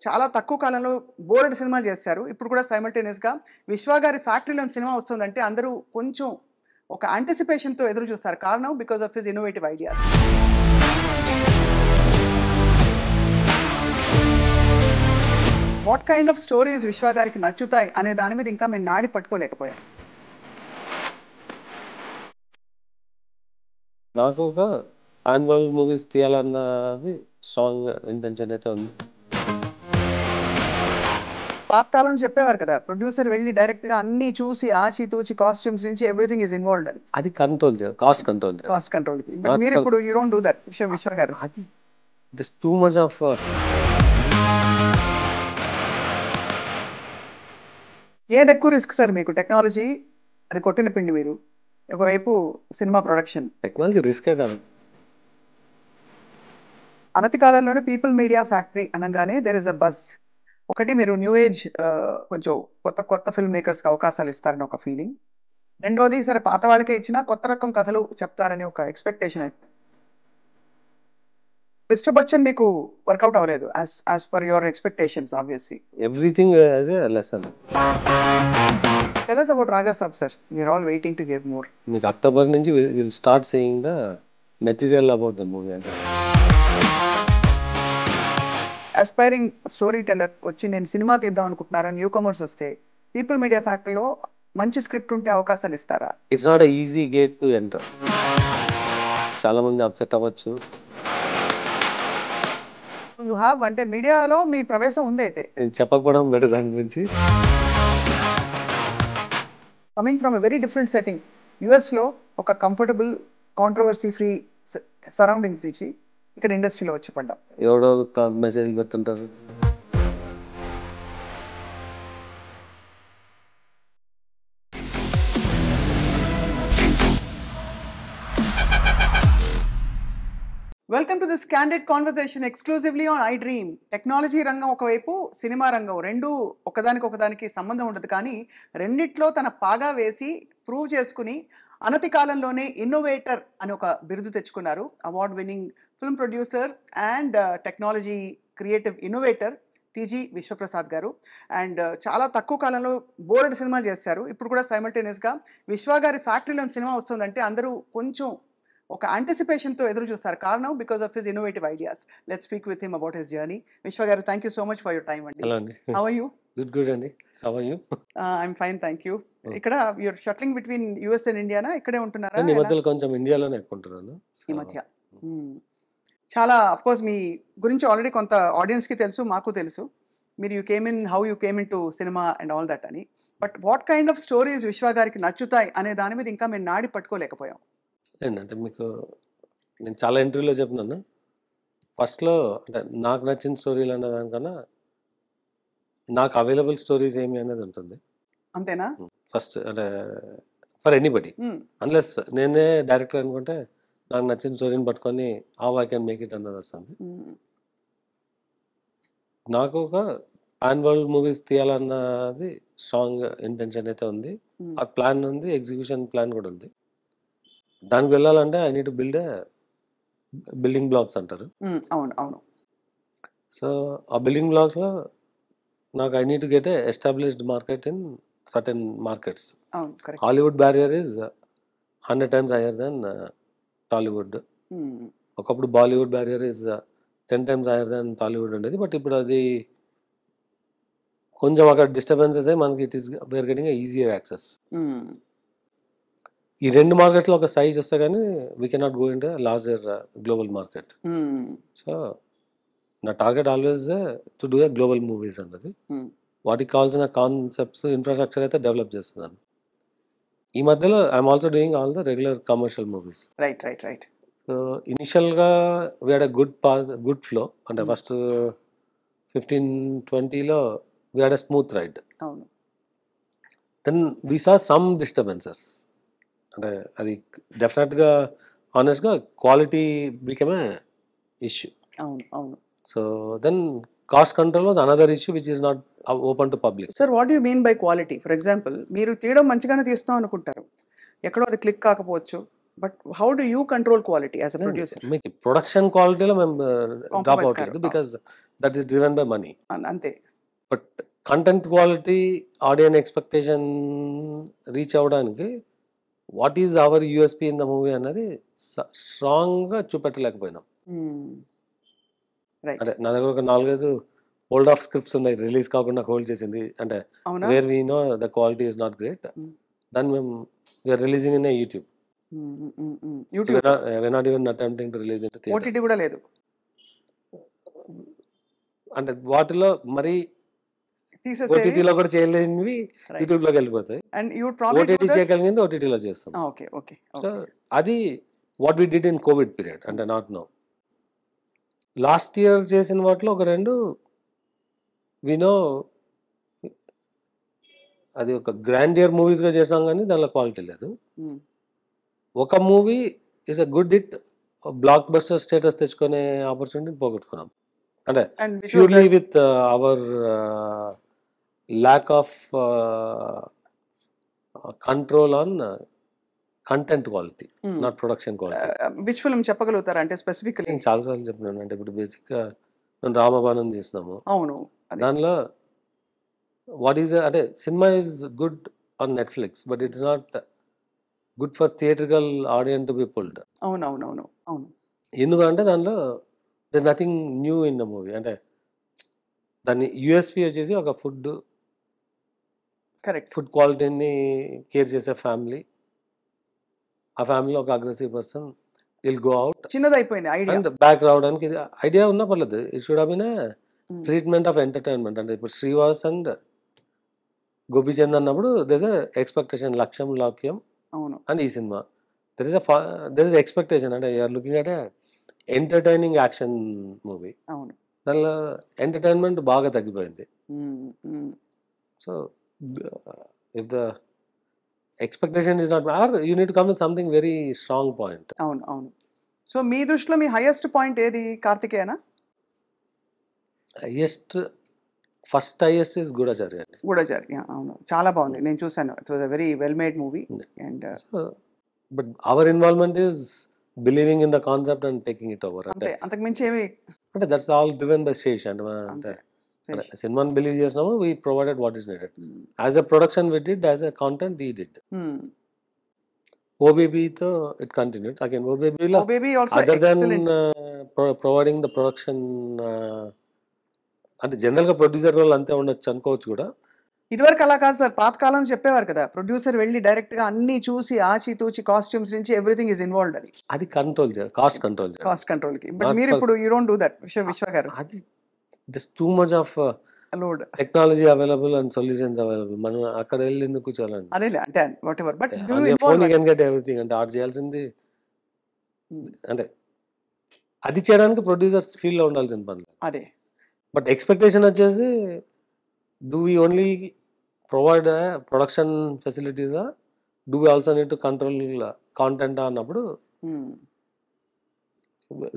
చాలా తక్కువ కాలంలో బోలెడు సినిమాలు చేశారు. ఇప్పుడు కూడా సైమల్టేనియస్‌గా 'విశ్వ' గారి ఫ్యాక్టరీలోని సినిమా వస్తుందంటే అందరూ కొంచెం ఒక యాంటిసిపేషన్‌తో ఎదురు చూస్తారు. కారణం because of his innovative ideas. What kind of stories 'Vishwa' గారికి నచ్చుతాయి అనే దాని మీద ఇంకా మేము నాడి పట్టుకోలేకపోయాం. నాకు ఒక యాన్యువల్ మూవీస్ తీయాలన్నది స్ట్రాంగ్ ఇంటెన్షన్ అయితే ఉంది. పాతకాలం చెప్పేవారు కదా, ప్రొడ్యూసర్ వెళ్ళి డైరెక్ట్‌గా అన్నీ చూసి ఆచితూచి కాస్ట్యూమ్స్ నుంచి ఎవ్రీథింగ్ ఈస్ ఇన్వాల్వ్డ్ అని. అది కంట్రోల్ చేయాలి, కాస్ట్ కంట్రోల్ చేయాలి. కాస్ట్ కంట్రోల్‌కి. బట్ మీరు ఇప్పుడు యూ డోంట్ డూ దట్ విశ్వ గారు. అది దిస్ టూ మచ్ ఆఫ్ ఏది ఎక్కువ రిస్క్ సార్ మీకు? టెక్నాలజీ అది కొట్టిన పిండి మీరు, ఒకవైపు సినిమా ప్రొడక్షన్. టెక్నాలజీ రిస్కే కాదు. అనతి కాలంలోనే పీపుల్ మీడియా ఫ్యాక్టరీ అనగానే దెర్ ఇస్ అ బజ్. ఒకటి మీరు న్యూ ఏజ్ కొంచెం కొత్త కొత్త ఫిల్మ్ మేకర్స్కి అవకాశాలు ఇస్తారని ఒక ఫీలింగ్. రెండోది సరే పాత వాళ్ళకే ఇచ్చినా కొత్త రకం కథలు చెప్తారని ఒక ఎక్స్పెక్టేషన్. మిస్టర్ బచ్చన్ మీకు వర్కౌట్ అవ్వలేదు as per your expectations obviously. Everything as a lesson. Tell us about Raga Sab sir. We are all waiting to hear more. మీకు అక్టోబర్ నుంచి will start saying the material about the movie. అంటే aspiring story teller వచ్చి నేను సినిమా తీద్దాం అనుకుంటున్నారని newcomers వస్తే People Media ఫ్యాక్టరీలో మంచి స్క్రిప్ట్ ఉంటే అవకాశాలు ఇస్తారా? It's not easy gate to enter. చాలా మంది అప్సెట్ అవ్వచ్చు. యూ హ్యావ్ అంటే మీడియాలో మీ ప్రవేశం ఉంది అయితే. చెప్పకపోవడం బెటర్ దాని గురించి. Coming from a very different setting, యుఎస్లో ఒక కంఫర్టబుల్ కాంట్రవర్సీ ఫ్రీ సరౌండింగ్స్ నుంచి ఇక్కడ ఇండస్ట్రీలో వచ్చి పడ్డాం. ఎవడో మెసేజ్ పెడుతుంటారు. Welcome to this candid conversation exclusively on I dream. Technology రంగం ఒకవైపు, సినిమా రంగం, రెండు ఒకదానికి సంబంధం ఉండదు, కానీ రెండిట్లో తన పాగా వేసి ప్రూవ్ చేసుకుని అనతి కాలంలోనే ఇన్నోవేటర్ అని ఒక బిరుదు తెచ్చుకున్నారు. Award winning film producer and technology creative innovator TG Vishwaprasad గారు. అండ్ చాలా తక్కువ కాలంలో బోలెడు సినిమాలు చేశారు. ఇప్పుడు కూడా సైమల్టేనియస్గా 'విశ్వ' గారి ఫ్యాక్టరీలోని సినిమా వస్తుందంటే అందరూ కొంచెం ఒక యాంటిసిపేషన్తో ఎదురు చూస్తారు. కారణం because of his innovative ideas. Let's speak with him about his journey. Vishwa garu, thank you so much for your time అండి. హలో అండి. How are you? గుడ్ అండి. How are you? I'm fine, thank you. ఇక్కడ you're shuttling between US and ఇండియానా? ఇక్కడే ఉంటున్నారా? ఈ మధ్యలో కొంచెం ఇండియాలోనే ఎక్కుంటున్నాను ఈ మధ్య. చాలా అఫ్కోర్స్ మీ గురించి ఆల్రెడీ కొంత ఆడియన్స్కి తెలుసు, మాకు తెలుసు. మీరు how you came into cinema and all that అని. But what kind of stories 'Vishwa' గారికి నచ్చుతాయి అనే దాని మీద ఇంకా మేము నాడి పట్టుకోలేకపోయాం. ఏంటంటే మీకు నేను చాలా ఇంటర్వ్యూలో చెప్పినాను. ఫస్ట్లో అంటే నాకు నచ్చిన స్టోరీలు అనే దానికన్నా నాకు అవైలబుల్ స్టోరీస్ ఏమి అనేది ఉంటుంది. అంతేనా? ఫస్ట్ అంటే ఫర్ ఎనీబడి, అన్లెస్ నేనే డైరెక్టర్ అనుకుంటే నాకు నచ్చిన స్టోరీని పట్టుకొని ఐ కెన్ మేక్ ఇట్ అన్నది వస్తుంది. నాకు ఒక యాన్యువల్ మూవీస్ తీయాలన్నది స్ట్రాంగ్ ఇంటెన్షన్ అయితే ఉంది. ఆ ప్లాన్ ఉంది, ఎగ్జిక్యూషన్ ప్లాన్ కూడా ఉంది. దానికి వెళ్ళాలంటే I need to build building blocks అంటారు. అవును అవును. సో ఆ బిల్డింగ్ బ్లాక్స్లో నాకు I need to get a established market in certain markets. Hollywood barrier is 100 times higher than Tollywood. ఒకప్పుడు Bollywood barrier is 10 times higher than Tollywood ఉండేది. But ఇప్పుడు అది కొంచెం అక్కడ డిస్టర్బెన్సెస్ అయ్యి మనకి it is we're getting easier access. ఈ రెండు మార్కెట్లో ఒక సైజ్ వస్తే కానీ we cannot go in to larger global market. So నా target always to do a global movies అన్నది. వాటికి కావాల్సిన కాన్సెప్ట్స్, ఇన్ఫ్రాస్ట్రక్చర్ అయితే డెవలప్ చేస్తున్నాను. ఈ మధ్యలో I'm also doing all the regular commercial movies. Right. So ఇనిషియల్గా we had a good flow. అంటే ఫస్ట్ 15-20లో we had a smooth ride. Then we saw some disturbances. అంటే అది డెఫినెట్గా ఆనెస్ట్గా క్వాలిటీ బికమ్ ఏ ఇష్యూ. అవును. So then cost control was another issue which is not open to public. Sir, what you mean by quality? For example, మీరు తీయడం మంచిగానే తీస్తాం అనుకుంటారు, ఎక్కడో అది క్లిక్ కాకపోవచ్చు, but how do you control quality as a producer? మీకు production క్వాలిటీలో మేము డ్రాప్ కాంప్రమైజ్ అవ్వట్లేదు, because that is driven by money. అంతే. But content quality, audience expectation reach అవ్వడానికి what is our USP in the movie అన్నది స్ట్రాంగ్గా చూపెట్టలేకపోయినాం. Right. అంటే నా దగ్గర ఒక 4-5 హోల్డ్ ఆఫ్ స్క్రిప్ట్స్ ఉన్నాయి, రిలీజ్ కాకుండా హోల్డ్ చేసింది. అంటే అవునా? Where we know the quality is not great, దాన్ని మేము we're releasing in YouTube. YouTube, we're not even attempting to release into theater. OTT కూడా లేదు. అంటే వాటిలో మరి తీసేసేవి. ఓటీటీలో కూడా చేయలేనివి Right. యూట్యూబ్లోకి వెళ్ళిపోతాయి. అండ్ యూ ప్రాబ్లీ ఓటీటీ చేయగలిగింది ఓటీటీలో చేస్తాం. Okay okay. సో అది what we did in Covid period, అంటే నాట్ నో. లాస్ట్ ఇయర్ చేసిన వాటిలో ఒక 2 వినో అది ఒక గ్రాండియర్ మూవీస్గా చేసాం, కానీ దానిలో క్వాలిటీ లేదు. ఒక movie is a good hit, block buster status తెచ్చుకునే ఆపర్చునిటీని పోగొట్టుకున్నాం. అంటే purely with our lack of control on content quality, not production quality. Which film చెప్పగలుగుతారా అంటే స్పెసిఫికలీ? నేను చాలాసార్లు చెప్పినాను. అంటే ఇప్పుడు బేసిక్గా మేము రామబాణం చేసినాము. అవును. దానిలో వాట్ ఈస్ అంటే cinema is good on Netflix, but it's not good for theatrical audiences to be pulled. అవునవునవును. అవును. ఎందుకంటే దానిలో there nothing new in the movie. అంటే దాన్ని యూఎస్పీ వచ్చేసి ఒక కరెక్ట్. ఫుడ్ క్వాలిటీని కేర్ చేసే ఫ్యామిలీ, ఆ ఫ్యామిలీలో ఒక aggressive person will go out చిన్నదైపోయింది ఐడియా. అండ్ బ్యాక్ రావడానికి ఇది ఐడియా ఉన్నా పర్లేదు. It should have been treatment of entertainment. అంటే ఇప్పుడు శ్రీవాస్ అండ్ గోపీచంద్ అన్నప్పుడు దర్ ఇస్ ఎక్స్పెక్టేషన్, లక్ష్యం లాక్యం. అవును. అండ్ ఈ సినిమా దర్ ఇస్ ఎక్స్పెక్టేషన్, అంటే you're looking at entertaining action movie. అవును. దానిలో ఎంటర్టైన్మెంట్ బాగా తగ్గిపోయింది. So if the expectation is not, are you need to come with something very strong point. అవును. అవును. సో మీ దృష్టిలో మీ హైయెస్ట్ పాయింట్ ఏది? కార్తికేయనా? ఫస్ట్ హైయెస్ట్ ఇస్ గూఢచారి అండి. గూఢచారి. అవును, చాలా బాగుంది, నేను చూసాను. It was a very well made movie. And but our involvement is believing in the concept and taking it over. అంతే, అంతకు మించి ఏమి. అంటే that's all driven by Sesh. అంటే సినిమాని బిలీవ్ చేసినాము, we provided what is needed. As a production we did, as a content we did. ఓబేబీతో it continued again. ఓబేబీలో other than providing the production, అంటే జనరల్గా ప్రొడ్యూసర్ రోల్ అంతే ఉండొచ్చు అనుకోవచ్చు కూడా. ఇదివరకు అలా కాదు సార్, పాతకాలం చెప్పేవారు కదా, ప్రొడ్యూసర్ వెళ్ళి డైరెక్ట్ గా అన్ని చూసి ఆచితూచి కాస్ట్యూమ్స్ నుంచి ఎవ్రీథింగ్ ఇస్ ఇన్వాల్వ్డ్ అని. అది కంట్రోల్ చేయాలి, కాస్ట్ కంట్రోల్ కి. బట్ మీరు ఇప్పుడు యూ డోంట్ డూ దట్ విశ్వ గారు. అది this too much of load technology available and solutions available. మనం అక్కడ వెళ్ళి ఎందుకు కూర్చోాలండి? అదే అంటే what ever, but phone you can get everything. అంటే ఆర్ట్ చేయాల్సింది అంటే అది చేయడానికి ప్రొడ్యూసర్స్ ఫీల్డ్ లో ఉండాల్సిన పని అదే. బట్ ఎక్స్పెక్టేషన్ వచ్చేసి do we only provide production ఫెసిలిటీసా, do we also need to control content అన్నప్పుడు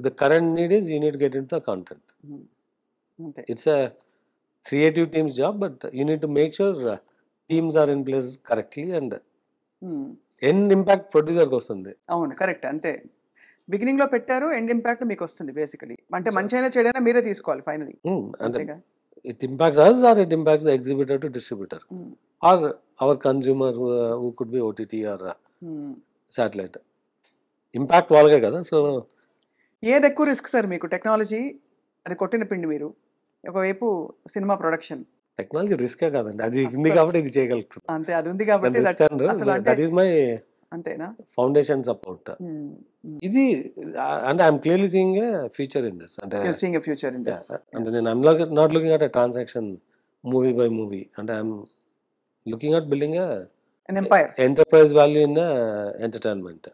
the current need is you need get in the content. It's a creative teams job, but you need to make sure teams are in place correctly and end impact ప్రొడ్యూసర్కి వస్తుంది. అవును, correct. అంతే, beginning లో పెట్టారు, end impact మీకు వస్తుంది basically. అంటే మంచి అయినా చెడైనా మీరే తీసుకోవాలి ఫైనలీ. అంటే it impacts us or it impacts the exhibitor to distributor or our consumer who could be OTT or satellite. Impact వాళ్ళకే కదా. సో ఏది ఎక్కువ రిస్క్ సార్ మీకు? టెక్నాలజీ అది కొట్టిన పిండి మీరు, ఒకవైపు సినిమా ప్రొడక్షన్. టెక్నాలజీ రిస్కే కాదండి, అది ఉంది కాబట్టి ఇది చేయగలుగుతుంది. అంతే, అది ఉంది కాబట్టి దట్ ఈస్ మై అంతేనా ఫౌండేషన్ సపోర్ట్. ఇది అంటే I'm clearly seeing a future in this. అంటే అంటే నేను I'm not looking at a transaction movie by movie. అంటే I'm looking at building enterprise value in entertainment.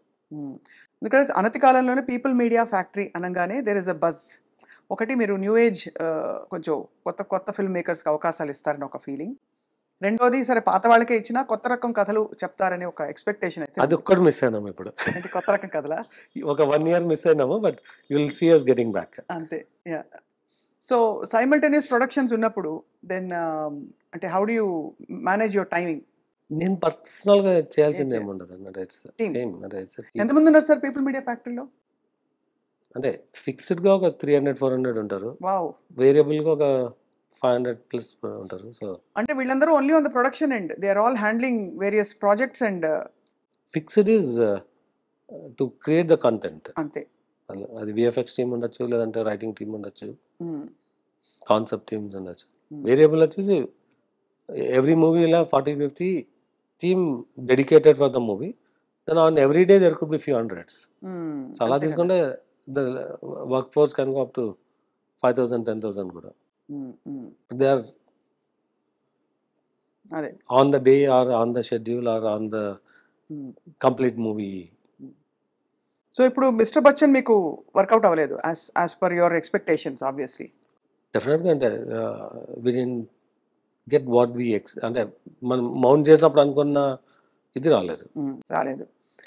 ఎందుకంటే అనతి కాలంలోనే పీపుల్ మీడియా ఫ్యాక్టరీ అనగానే దేర్ ఇస్ అ బజ్. ఒకటి, మీరు న్యూ ఏజ్ కొంచెం కొత్త ఫిల్మ్ మేకర్స్కి అవకాశాలు ఇస్తారని ఒక ఫీలింగ్. రెండోది, సరే పాత వాళ్ళకే ఇచ్చినా కొత్త రకం కథలు చెప్తారని ఒక ఎక్స్పెక్టేషన్. అయితే అది ఒక్కటి మిస్ అయినాము ఇప్పుడు. అంటే కొత్త రకం కథలా? ఒక 1 year మిస్ అయినాము, but you will see us getting back. అంతే. సో సైమల్టేనియస్ ప్రొడక్షన్స్ ఉన్నప్పుడు దెన్ అంటే how do you manage your timing? నేను పర్సనల్‌గా చేయాల్సింది చేయాలి. ఏమి ఉండదండి. అంటే ఇట్స్ టీమ్. సేమ్ అంటే ఇట్స్ టీమ్. ఎంతమంది ఉన్నారు సార్ పీపుల్ మీడియా ఫ్యాక్టరీలో? అంటే ఫిక్స్‌డ్‌గా ఒక 300, 400 ఉంటారు. వావ్! వేరియబుల్‌గా ఒక 500 ప్లస్ ఉంటారు. సో, అంటే వీళ్ళందరూ only on the production end. They are all handling various projects and fixed is to create the content. అంతే. అది వీఎఫ్ఎక్స్ టీమ్ ఉండొచ్చు, లేదంటే రైటింగ్ టీమ్ ఉండొచ్చు, హ్మ్. కాన్సెప్ట్ టీమ్స్ ఉండొచ్చు. హ్మ్. వేరియబుల్ వచ్చేసి ఎవ్రీ మూవీ ఇలా 40, 50 team dedicated for the movie. Then on every day there could be few hundreds. Hmm. So, అలా అంతే కదా! తీసుకుంటే the work force can go up to 5,000, 10,000 కూడా. హ్మ్. హ్మ్. దే ఆర్ అదే. On the day or on the schedule or on the hmm. Complete movie. So ఇప్పుడు 'Mister Bachchan' మీకు work out అవ్వలేదు. As per your expectations obviously. డెఫినెట్‌గా అంటే we didn't get what we అంటే మనం mount చేసినప్పుడు అనుకున్న ఇది రాలేదు. రాలేదు.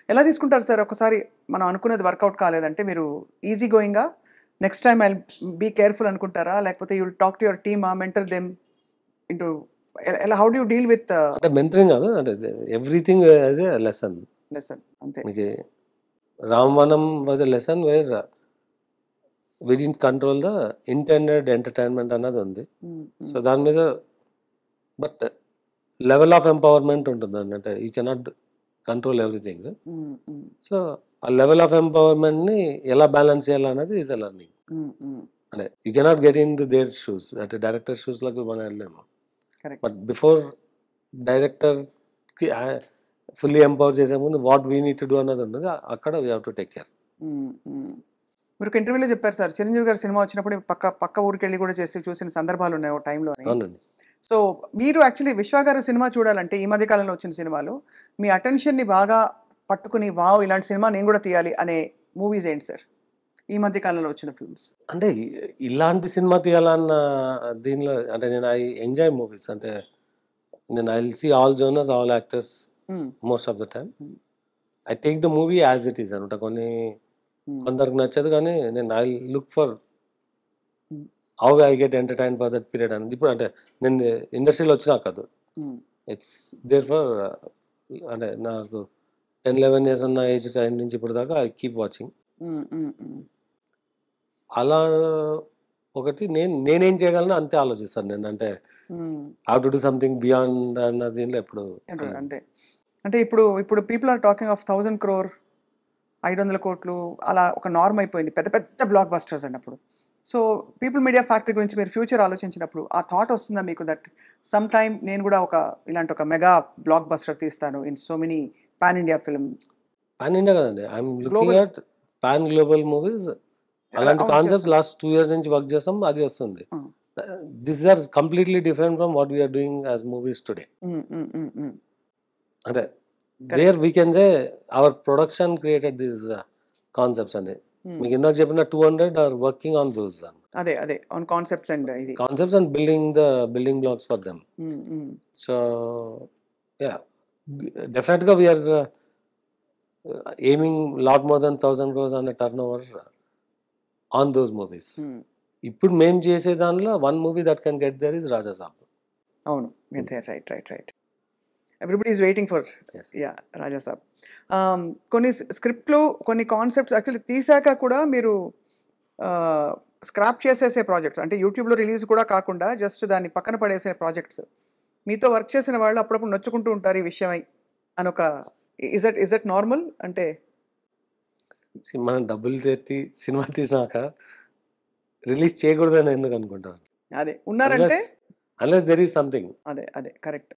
ఎలా తీసుకుంటారు సార్? ఒకసారి మనం అనుకున్నది వర్కౌట్ కాలేదంటే మీరు ఈజీ గోయింగా? Next time I'll be careful అనుకుంటారా? లేకపోతే you will talk to your team mentor them into ఎలా how do you deal with అంటే మెంటరింగ్ కాదు. అంటే everything as a lesson. Lesson అంతే. మీకు 'Ramabanam' was a lesson where we didn't control the intended entertainment అన్నది ఉంది. హ్మ్. సో, హ్మ్. దాని మీద బట్ లెవెల్ ఆఫ్ ఎంపవర్‌మెంట్ ఉంటుందండి. అంటే యూ కెనాట్ కంట్రోల్ ఎవ్రీథింగ్. హ్మ్. హ్మ్. సో, ఆ లెవెల్ ఆఫ్ ఎంపవర్‌మెంట్‌ని ఎలా బ్యాలెన్స్ చేయాలన్నది is a learning. Hmm. Hmm. అంటే you cannot get into their shoes. అంటే డైరెక్టర్ షూస్‌లోకి మనం వెళ్ళలేము. కరెక్ట్. బట్ బిఫోర్ డైరెక్టర్‌కి ఫుల్లీ ఎంపవర్ చేసే ముందు what we need to do అన్నది ఉంటది. అక్కడ we have to take care. Hmm. Hmm. మీరు ఒక ఇంటర్వ్యూలో చెప్పారు సార్. 'చిరంజీవి' గారి సినిమా వచ్చినప్పుడు పక్క ఊరికెళ్ళి కూడా చేసి చూసిన సందర్భాలున్నాయి ఓ టైంలోని. అవునండి. సో, మీరు యాక్చువల్లీ 'విశ్వ' గారి సినిమా చూడాలంటే ఈ మధ్య కాలంలో వచ్చిన సినిమాలు మీ అటెన్షన్‌ని బాగా పట్టుకుని వావ్! ఇలాంటి సినిమా నేను కూడా తీయాలి అనే మూవీస్ ఏంటి సార్? ఈ మధ్య కాలంలో వచ్చిన ఫిల్మ్స్. అంటే ఇలాంటి సినిమా తీయాలన్న దీనిలో అంటే నేను ఎంజాయ్ మూవీస్. అంటే నేను I will see all genres, all actors hmm. Most of the time. Hmm. I take the movie as it is అనమాట. హ్మ్. కొందరికి నచ్చదు కానీ నేను I look for hmm. How I get entertain for that period అనేది. ఇప్పుడు అంటే నేను ఇండస్ట్రీలో వచ్చినాక కాదు. హ్మ్. ఇట్స్ దేర్ ఫర్ అంటే నాకు 10, 11 ఇయర్స్ ఉన్న ఏజ్ టైం నుంచి ఇప్పటి దాకా ఐ కీప్ వాచింగ్. హ్మ్. హ్మ్. హ్మ్. అలా ఒకటి నేనేం చేయగలను అంతే ఆలోచిస్తాను నేను. అంటే hmm. Have to do something beyond అన్న దీనిలో ఎప్పుడు వెళ్ళను. అంతే. అంటే ఇప్పుడు people are talking of 1000 crore 500,00,00,000 అలా ఒక నార్మ్ అయిపోయింది. పెద్ద పెద్ద బ్లాక్ బస్టర్స్ అన్నప్పుడు. సో, పీపుల్ మీడియా ఫ్యాక్టరీ గురించి మీరు ఫ్యూచర్ ఆలోచించినప్పుడు ఆ థాట్ వస్తుందా మీకు దట్ సమ్ టైమ్ నేను కూడా ఇలాంటి ఒక మెగా బ్లాక్ బస్టర్ తీస్తాను in so many pan India film pan India కదండి. I'm looking global at pan global movies. అలాంటి అవును కాన్సెప్ట్స్ చేస్తాను. లాస్ట్ 2 ఇయర్స్ నుంచి వర్క్ చేస్తాం. అది వస్తుంది. ఆ! This are completely different from what we are doing as movies today. Hmm. Hmm. Hmm. Hmm. అంటే correct. There we can say our production created these concepts అండి. హ్మ్. మీకు ఇందాక చెప్పిన 200 ఆర్ వర్కింగ్ ఆన్ దోస్ అదే on concepts and ఇది. Concepts and building blocks for them. Hmm. Hmm. So, yeah! డెఫినెట్‌గా we are aiming lot more than 1000 crores అనే turnover on those movies. హ్మ్. ఇప్పుడు మేము చేసే దానిలో one movie that can get there is 'Raja Saab.' అవును. అంతే. Right. Everybody is waiting for yes. Yeah! 'Raja Saab.' కొన్ని స్క్రిప్ట్‌లు, కొన్ని కాన్సెప్ట్స్ యాక్చువల్లీ తీసాక కూడా మీరు ఆహ్, స్క్రాప్ చేసేసే ప్రాజెక్ట్స్ అంటే యూట్యూబ్‌లో రిలీజ్ కూడా కాకుండా జస్ట్ దాన్ని పక్కన పడేసే ప్రాజెక్ట్స్. మీతో వర్క్ చేసిన వాళ్ళు అప్పుడప్పుడు నొచ్చుకుంటూ ఉంటారు ఈ విషయమై అనొక ఇస్ దట్ నార్మల్? అంటే మనం డబ్బులు పెట్టి సినిమా తీసినాక రిలీజ్ చేయకూడదని ఎందుకు అనుకుంటాం? అదే ఉన్నారంటే అన్‌లెస్ దేర్ ఈస్ సంథింగ్. అదే కరెక్ట్.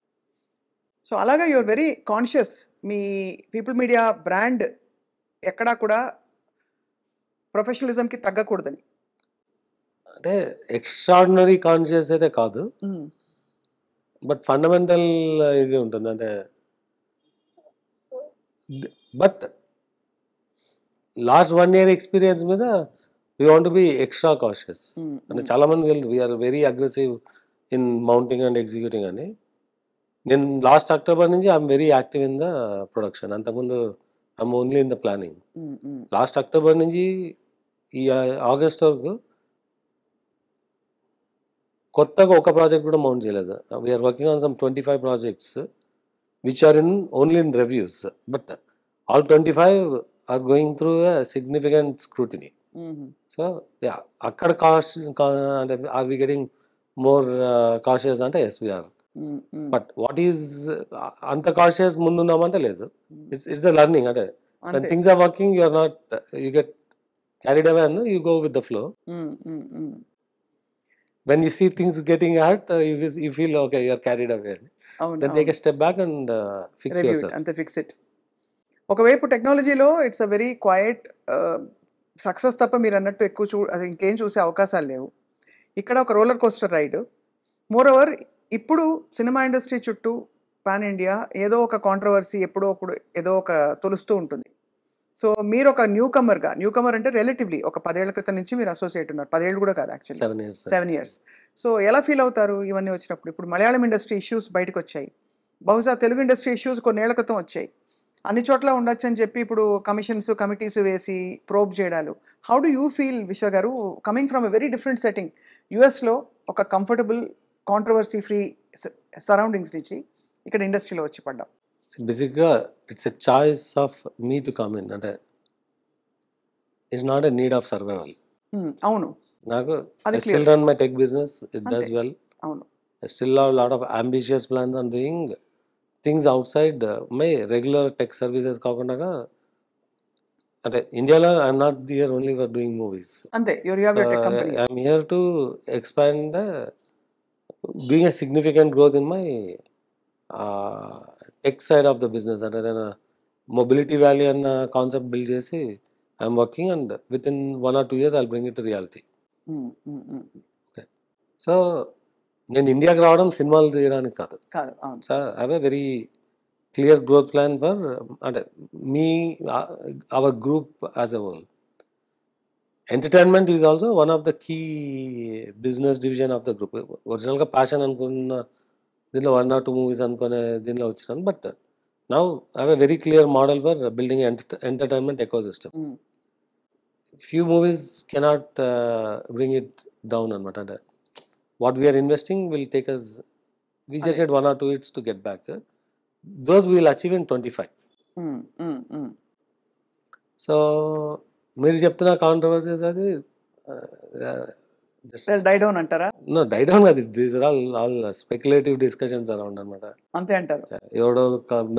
సో, అలాగా యూ ఆర్ వెరీ కాన్షియస్. మీ పీపుల్ మీడియా బ్రాండ్ ఎక్కడా కూడా ప్రొఫెషనలిజంకి తగ్గకూడదని. అంటే ఎక్స్‌ట్రార్డినరీ కాన్షియస్ అయితే కాదు. హ్మ్. బట్ ఫండమెంటల్ ఇది ఉంటుంది. అంటే బట్ లాస్ట్ 1 ఇయర్ ఎక్స్‌పీరియన్స్ మీద we want to be extra cautious. Hmm. అంటే హ్మ్. చాలా మందికి తెలీదు. We are very aggressive in mounting and executing అని. నేను లాస్ట్ అక్టోబర్ నుంచి I'm very active in the production. అంతకుముందు I'm only in the planning. Hmm. Hmm. Last October నుంచి ఈ ఆగస్ట్ వరకు కొత్తగా ఒక ప్రాజెక్ట్ కూడా మౌంట్ చేయలేదు. We are working on some 25 projects. which are in only in reviews, but all 25 are going through a significant scrutiny. So yeah, akkada cost and are we getting more cautious ante? Yes, we are. But what is అంత cautious ముందున్నామంటే లేదు. It's the learning అంటే when అంతే things are working you are not you get carried away and you go with the flow. When you see things getting hurt, you feel okay, you are carried away. అవును Then take a step back and fix review yourself. అంతే fix it. ఒకవైపు టెక్నాలజీలో it's a very quite success తప్ప మీరు అన్నట్టు ఎక్కువ అది ఇంకేం చూసే అవకాశాలు లేవు. ఇక్కడ ఒక roller coaster ride. Moreover ఇప్పుడు సినిమా ఇండస్ట్రీ చుట్టూ పాన్ ఇండియా ఏదో ఒక కాంట్రవర్సీ ఎప్పుడో ఒకడు ఏదో ఒక తొలుస్తూ ఉంటుంది. సో మీరు ఒక న్యూ కమర్ అంటే రిలేటివ్లీ ఒక 10 ఏళ్ల క్రితం నుంచి మీరు అసోసియేట్ ఉన్నారు. 10 ఏళ్ళు కూడా కాదు యాక్చువల్లీ 7 years. 7 ఇయర్స్. సో ఎలా ఫీల్ అవుతారు ఇవన్నీ వచ్చినప్పుడు? ఇప్పుడు మలయాళం ఇండస్ట్రీ ఇష్యూస్ బయటకు వచ్చాయి, బహుశా తెలుగు ఇండస్ట్రీ ఇష్యూస్ కొన్నేళ్ల క్రితం వచ్చాయి. అన్ని చోట్ల ఉండొచ్చు అని చెప్పి ఇప్పుడు కమిటీస్ వేసి ప్రోబ్ చేయడాలు. హౌ డు యూ ఫీల్ విశ్వ గారు coming from a very different setting? యుఎస్లో ఒక కంఫర్టబుల్ కాంట్రవర్సీ ఫ్రీ సరౌండింగ్స్ నుంచి ఇక్కడ ఇండస్ట్రీలో వచ్చి పడ్డాం. బేసిక్గా it's a choice of me to come in అంటే it's not a need of survival. అవును, నాకు అది I still clear. run my tech business, it does అంతే. well. అవును. I still have a lot of ambitious plans on doing things outside my regular tech services కాకుండా అంటే ఇండియాలో I'm not here only for doing movies. అంతే, your your tech company. I'm here to expand doing a significant growth in my tech side of the business. అంటే నేను mobility valley అన్న concept build చేసి I'm working and with in 1 or 2 years I'll bring it to reality. So నేను ఇండియాకి రావడం సినిమాలు తీయడానికి కాదు. కాదు, అవును. So I have a very clear growth plan for అంటే మీ our group as a whole. Entertainment is also one of the key business division of the group. ఒరిజినల్గా ప్యాషన్ అనుకున్న దీనిలో 1 or 2 మూవీస్ అనుకునే దీనిలో వచ్చినాను. But now I have a very clear model for building entertainment ecosystem. Few movies cannot bring it down అనమాట. అంటే what we are investing will take us, we just అదే. had 1 or 2 hits to get back. Those we will achieve in 25. So మీరు చెప్తున్న controversies అది die down అంటారా? No die down కాదు, these are all speculative discussions around అనమాట. అంతే అంటారు. ఎవడో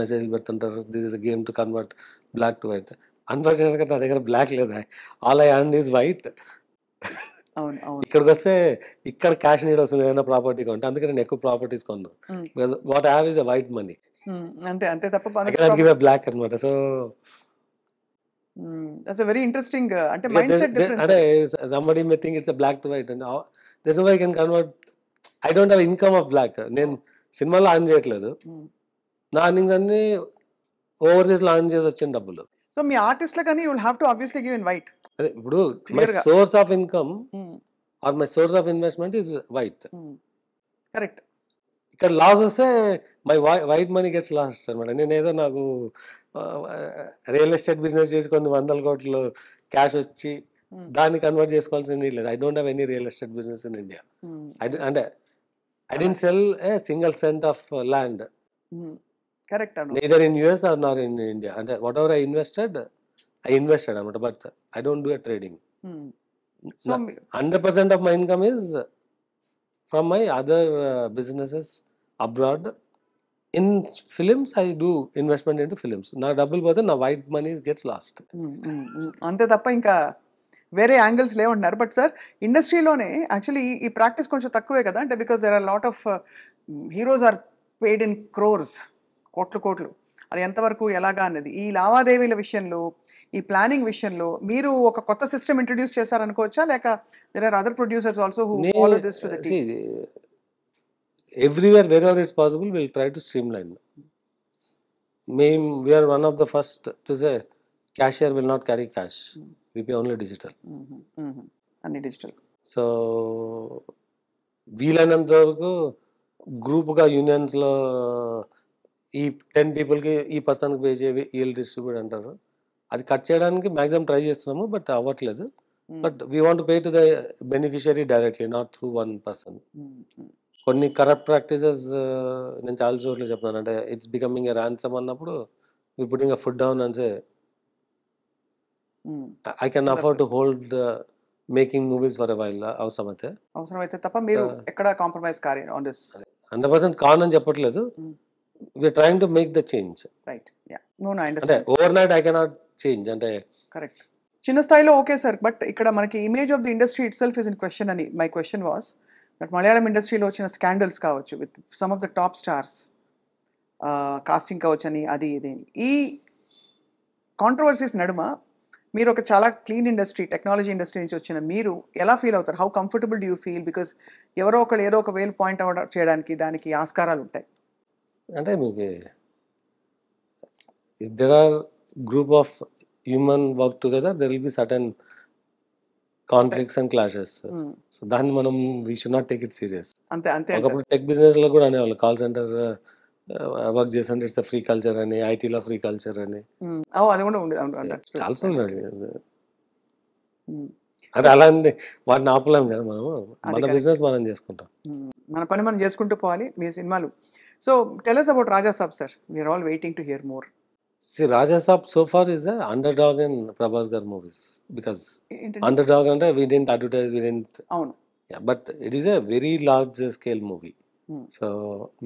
మెసేజ్ పెడుతుంటారు, this is a game to convert black to white. అన్ఫార్చునేట్గా నా దగ్గర బ్లాక్ లేదా, all I earn is white. అవును, అవును. ఇక్కడికి వస్తే ఇక్కడ క్యాష్ నీడ్ వస్తుంది ఏదైనా ప్రాపర్టీ కొంటే, అందుకే నేను ఎక్కువ ప్రాపర్టీస్ కొన్నాను. Because what I have is a white money, అంతే అంతే తప్ప I cannot give a black అనమాట. So that's a very interesting అంటే మైండ్ సెట్ డిఫరెన్స్. అంటే somebody may think it's a black to white and there's no way I can convert. I don't have income of black. నేను సినిమాలో on చేయట్లేదు, నా earnings అన్ని overseas లో on చేసి వచ్చిన డబ్బులు. సో మీ ఆర్టిస్ట్ల కానీ you will have to obviously give in white. అదే ఇప్పుడు మై Clear గా. Source of income or my source of investment is white. Correct. ఇక్కడ లాస్ వస్తే my white money gets last అనమాట. నేనేదో నాకు రియల్ ఎస్టేట్ బిజినెస్ చేసి కొన్ని 100 కోట్లు క్యాష్ వచ్చి దాన్ని కన్వర్ట్ చేసుకోవాల్సిన నీడ్ లేదు. I don't have any real estate business in India. అంటే I didn't sell a single cent of land correct అను. neither in US or nor in India. And whatever I invested అనమాట. But I don't do a trading. So 100% of my income is from my other businesses abroad. In films, I do investment into films. నా డబ్బులు పోతే నా white money gets last. అంతే తప్ప ఇంకా వేరే angles లేవంటున్నారు. బట్ సార్ ఇండస్ట్రీలోనే యాక్చువల్లీ ఈ ప్రాక్టీస్ కొంచెం తక్కువే కదా, అంటే because there are lot of heroes are paid in crores, కోట్లు. అది ఎంతవరకు ఎలాగా అన్నది ఈ లావాదేవీల విషయంలో, ఈ ప్లానింగ్ విషయంలో మీరు ఒక కొత్త సిస్టమ్ ఇంట్రడ్యూస్ చేశారనుకోవచ్చా, లేక there are other producers also who follow this to the team? Everywhere wherever it's possible we'll try to streamline. We are one of the first to say cashier will not carry cash, we pay only digital. అన్ని digital. So వీలైనంత వరకు గ్రూప్గా యూనియన్స్లో ఈ 10 పీపుల్కి ఈ పర్సన్కి pay చేయి వీళ్ళు డిస్ట్రిబ్యూట్ అంటారు, అది కట్ చేయడానికి మ్యాక్సిమం ట్రై చేస్తున్నాము, బట్ అవ్వట్లేదు. But we want pay to the beneficiary directly, not through one person. కొన్ని కరప్ట్ ప్రాక్టీసెస్ నేను చాలా చోట్ల చెప్తున్నాను. అంటే ఇట్స్ బికమింగ్ ఎ ర్యాన్సమ్ అన్నప్పుడు we putting a foot down and say I can afford to hold making movies for a while అవసరమైతే. అవసరమైతే తప్ప మీరు ఎక్కడ కాంప్రమైజ్ కారు ఆన్ దిస్. 100% కాన్ అని చెప్పట్లేదు. We are trying to make the change. Right. Yeah. No I అంటే understand. Overnight I cannot change. అంటే కరెక్ట్. చిన్న స్థాయిలో ఓకే సార్. బట్ ఇక్కడ మనకి image of the industry itself is in question అని my question was that Malayalam ఇండస్ట్రీలో వచ్చిన scandals కావచ్చు with some of the top stars casting కావచ్చు అని అది ఇది ఈ కాంట్రవర్సీస్ నడుమ మీరు ఒక చాలా క్లీన్ ఇండస్ట్రీ టెక్నాలజీ ఇండస్ట్రీ నుంచి వచ్చిన మీరు ఎలా ఫీల్ అవుతారు? How comfortable do you feel? Because ఎవరో ఒకరు ఏదో ఒక వేలు పాయింట్ అవుట్ చేయడానికి దానికి ఆస్కారాలు ఉంటాయి. అంటే మీకు if there are group of human work together there will be certain conflicts and clashes. So దాన్ని మనం we should not take it serious. అంతే అంతే. ఒకప్పుడు టెక్ బిజినెస్ లో కూడా అనేవాళ్ళు కాల్ సెంటర్ వర్క్ చేస్తుంటే ఇట్స్ ఫ్రీ కల్చర్ అని, ఐటీలో ఫ్రీ కల్చర్ అని అది కూడా చాలా ఉన్నాడు. అది అలా వాటిని ఆపలేం కదా మనం. మన బిజినెస్ మనం చేసుకుంటాం. మన పని మనం చేసుకుంటూ పోవాలి. మీ సినిమాలు. So tell us about Raja Saab sir. We are all waiting to hear more. See, Raja Saab so far is a underdog in Prabhas gar movies because underdog ante we didn't advertise, we didn't. అవును. Yeah, but it is a very large scale movie. So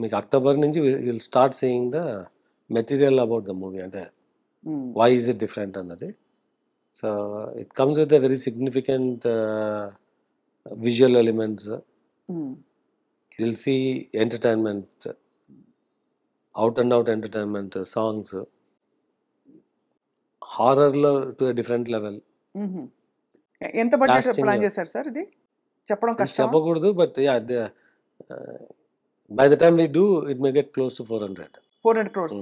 మీకు October నుంచి will start saying the material about the movie. అంటే why is it different అన్నది. So it comes with a very significant visual elements. Will see entertainment, out and out entertainment, songs, హారర్లో to a different level. ఎంత budget plan చేశారు sir? ఇది చెప్పడం కష్టం. చెప్పకూడదు. But by the time we do it may get close to 400 crores.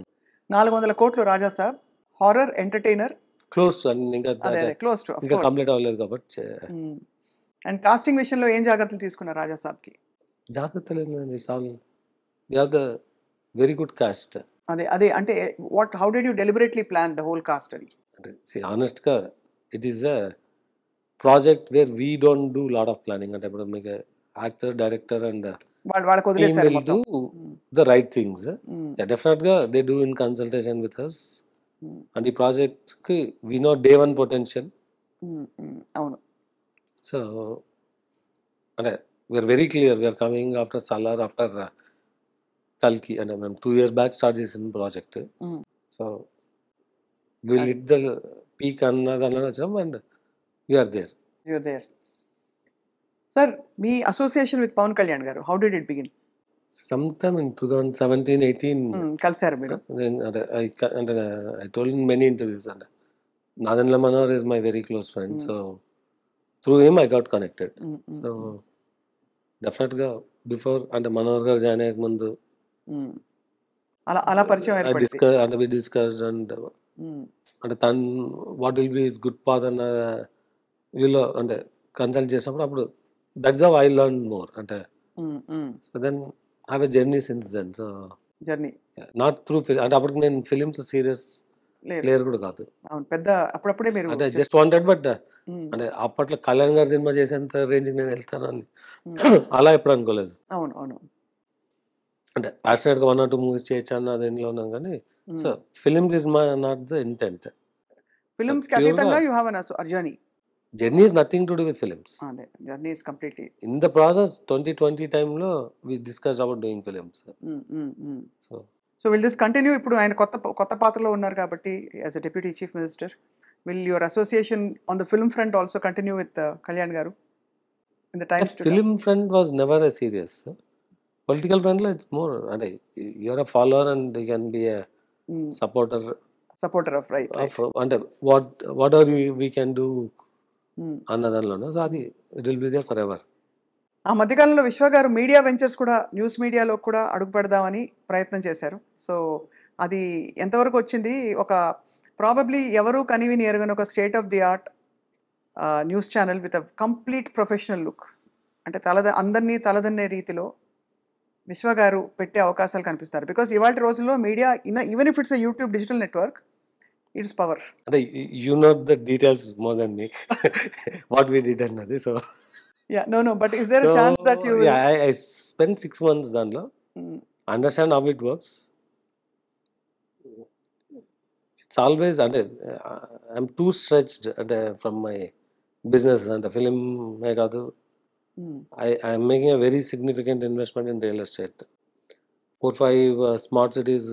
400 కోట్లు Raja Saab. Horror, entertainer, close. ఇంకా close to ఇంకా కంప్లీట్ అవ్వలేదు కాబట్టి. అండ్ కాస్టింగ్ విషయంలో ఏం జాగ్రత్తలు తీసుకున్నారు రాజా సాబ్కి? జాగ్రత్తలు ఏంటండి, it's all we have the very good cast. అదే అంటే how did you deliberately plan the whole cast అని? అంటే ఆనెస్ట్గా it is a project where we don't do lot of planning. అంటే ఇప్పుడు మీకు యాక్టర్, డైరెక్టర్ అండ్ వాళ్ళకి వదిలేసారు will do the right things. Yeah, definitely they do in consultation with us. And the project ki we know day one potential. అవును. So అంటే we are very clear we are coming after Salar, after Kalki, and మేము 2 years back start చేసిన project. So we'll hit the peak అన్నది వచ్చాం and we are there. You are there. Sir, మీ association with Pawan Kalyan garu, how did it begin? Sometime in 2017-18 కలిసారు మీరు? అంటే I told in many interviews and Nadenla Manohar is my very close friend. So through him I got connected. So definitely before అంటే మనోహర్ గారు join అయ్యే ముందు అలా పరిచయం ఏర్పడింది. we discussed and అంటే తను what will be his good path అన్న వీళ్ళు అంటే కన్సల్ట్ చేసినప్పుడు అప్పుడు that's how I learn more. అంటే so then have a journey since then. So journey not through అంటే అప్పటికి నేను ఫిలిమ్స్ సీరియస్ ప్లేయర్ కూడా కాదు. పెద్ద అప్పుడప్పుడే మీరు అంటే జస్ట్ వాంటెడ్. బట్ అంటే అప్పట్లో కళ్యాణ్ గారు సినిమా చేసేంత రేంజ్కి నేను వెళ్తాను అని అలా ఎప్పుడు అనుకోలేదు. అవును అవును. అంటే ప్యాషనేట్గా 1 or 2 మూవీస్ చేయొచ్చు అన్న దేనిలో ఉన్నాం కానీ so films is not the intent. ఫిలిమ్స్కి అతీతంగా you have an journey. Journey is nothing to do with films. Journey is completely. In the process, 2020 time lo we discussed about doing films. So will this continue? ఇప్పుడు ఆయన కొత్త పాత్రలో ఉన్నారు కాబట్టి as a deputy chief minister, will your association on the film front also continue with Kalyan garu in the times to come? Film front was never a serious. Political front lo it's more and you are a follower and you can be a supporter of right. And what are we can do అన్నదానిలోనూ. So అది it will be there forever. ఆ మధ్యకాలంలో విశ్వ గారు media ventures కూడా, news మీడియాలో కూడా అడుగు పెడదామని ప్రయత్నం చేశారు. సో అది ఎంతవరకు వచ్చింది? ఒక ప్రాబబ్లీ ఎవరు కనివిని ఎరగని ఒక state of the art news channel with a complete professional look, అంటే అందరినీ తలదన్నే రీతిలో విశ్వ గారు పెట్టే అవకాశాలు కనిపిస్తారు. బికాస్ ఇవాళ రోజుల్లో media even if it's a YouTube digital network, it's power. అంటే you know the details more than me what we did అన్నది. So Yeah, no, but is there a chance that you So will? yeah, I spent 6 months దాంట్లో. Mm, Understand how it works. It's always అంటే I'm too stretched అంటే from my business అంటే film కాదు. mm, I'm making a very significant investment in real estate. 4-5 smart cities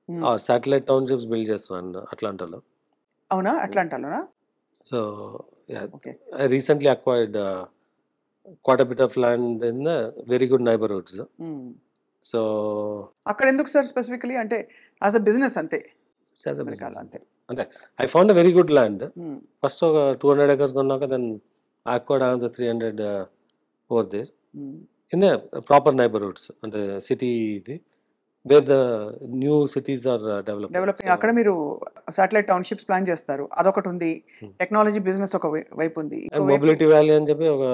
mm. Satellite townships build చేస్తున్నాను అట్లాంటాలో. అవునా, అట్లాంటాలోనా? So Okay. I recently acquired quite a bit of land in the very good neighborhoods. Mm. So అక్కడ ఎందుకు sir specifically? అంటే as a business అంతే it's as a వెనకాల business. అంతే. అంటే I found a very good land. Mm, First ఒక 200 acres కొన్నాక then I acquired another 300 over there mm. in the proper neighborhoods అంటే city ఇది where the new cities are developing. Developing అక్కడ మీరు satellite townships plan చేస్తారు, అదొకటి ఉంది. Hmm. Technology business ఒక వైపు ఉంది. మొబిలిటీ వ్యాలీ అని చెప్పి ఒక